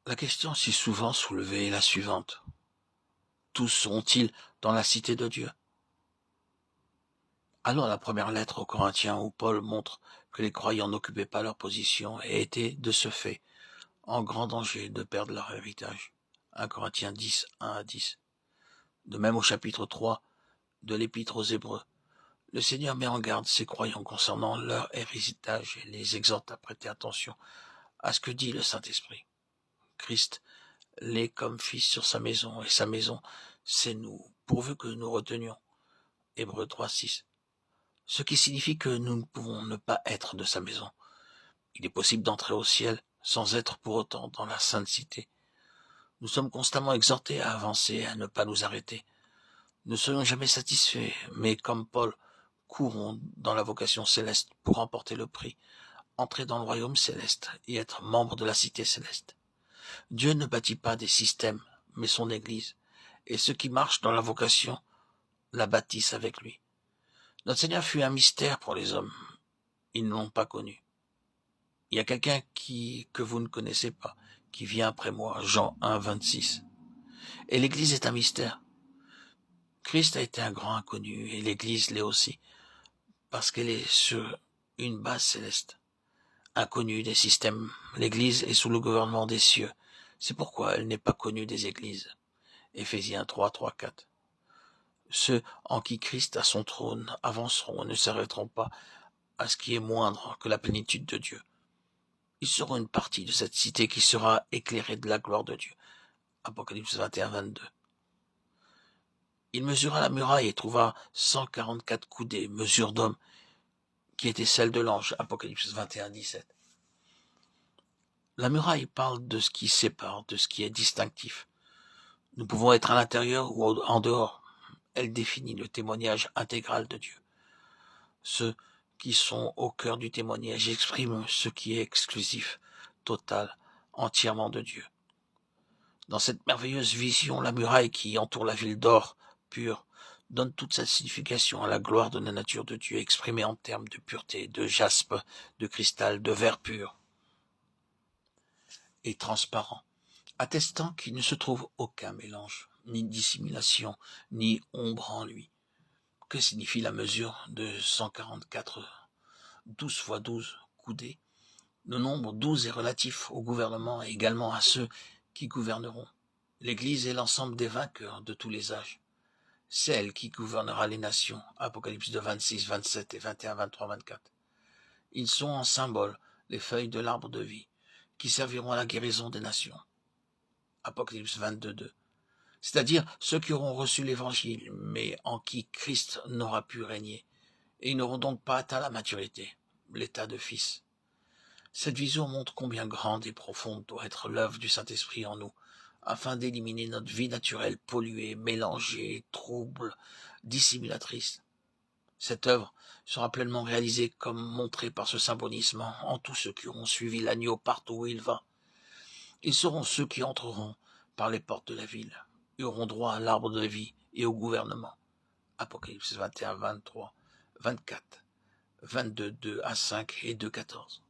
La question si souvent soulevée est la suivante. Tous seront-ils dans la cité de Dieu? Allons à la première lettre aux Corinthiens où Paul montre que les croyants n'occupaient pas leur position et étaient, de ce fait, en grand danger de perdre leur héritage. 1 Corinthiens 10, 1 à 10. De même au chapitre 3 de l'Épître aux Hébreux. Le Seigneur met en garde ses croyants concernant leur héritage et les exhorte à prêter attention à ce que dit le Saint-Esprit. Christ l'est comme fils sur sa maison, et sa maison, c'est nous, pourvu que nous retenions. Hébreux 3, 6. Ce qui signifie que nous ne pouvons ne pas être de sa maison. Il est possible d'entrer au ciel sans être pour autant dans la sainte cité. Nous sommes constamment exhortés à avancer, à ne pas nous arrêter. Ne soyons jamais satisfaits, mais comme Paul, courons dans la vocation céleste pour remporter le prix, entrer dans le royaume céleste et être membre de la cité céleste. Dieu ne bâtit pas des systèmes, mais son Église, et ceux qui marchent dans la vocation la bâtissent avec lui. Notre Seigneur fut un mystère pour les hommes. Ils ne l'ont pas connu. Il y a quelqu'un que vous ne connaissez pas, qui vient après moi, Jean 1, 26. Et l'Église est un mystère. Christ a été un grand inconnu, et l'Église l'est aussi, parce qu'elle est sur une base céleste. Inconnue des systèmes, l'Église est sous le gouvernement des cieux. C'est pourquoi elle n'est pas connue des églises. Éphésiens 3, 3, 4. Ceux en qui Christ a son trône avanceront et ne s'arrêteront pas à ce qui est moindre que la plénitude de Dieu. Ils seront une partie de cette cité qui sera éclairée de la gloire de Dieu. Apocalypse 21, 22. Il mesura la muraille et trouva 144 coudées, mesure d'homme, qui était celle de l'ange. Apocalypse 21, 17. La muraille parle de ce qui sépare, de ce qui est distinctif. Nous pouvons être à l'intérieur ou en dehors. Elle définit le témoignage intégral de Dieu. Ceux qui sont au cœur du témoignage expriment ce qui est exclusif, total, entièrement de Dieu. Dans cette merveilleuse vision, la muraille qui entoure la ville d'or pur donne toute sa signification à la gloire de la nature de Dieu exprimée en termes de pureté, de jaspe, de cristal, de verre pur et transparent, attestant qu'il ne se trouve aucun mélange, ni dissimulation, ni ombre en lui. Que signifie la mesure de 144, 12 fois 12 coudées? Le nombre 12 est relatif au gouvernement et également à ceux qui gouverneront. L'Église est l'ensemble des vainqueurs de tous les âges. C'est elle qui gouvernera les nations. Apocalypse de 26, 27 et 21, 23, 24. Ils sont en symbole les feuilles de l'arbre de vie qui serviront à la guérison des nations. Apocalypse 22, 2. C'est-à-dire ceux qui auront reçu l'évangile, mais en qui Christ n'aura pu régner, et ils n'auront donc pas atteint la maturité, l'état de fils. Cette vision montre combien grande et profonde doit être l'œuvre du Saint-Esprit en nous, afin d'éliminer notre vie naturelle polluée, mélangée, trouble, dissimulatrice. Cette œuvre sera pleinement réalisée comme montré par ce symbolisme en tous ceux qui auront suivi l'agneau partout où il va. Ils seront ceux qui entreront par les portes de la ville et auront droit à l'arbre de vie et au gouvernement. Apocalypse 21, 23, 24, 22, 2 à 5 et 2, 14.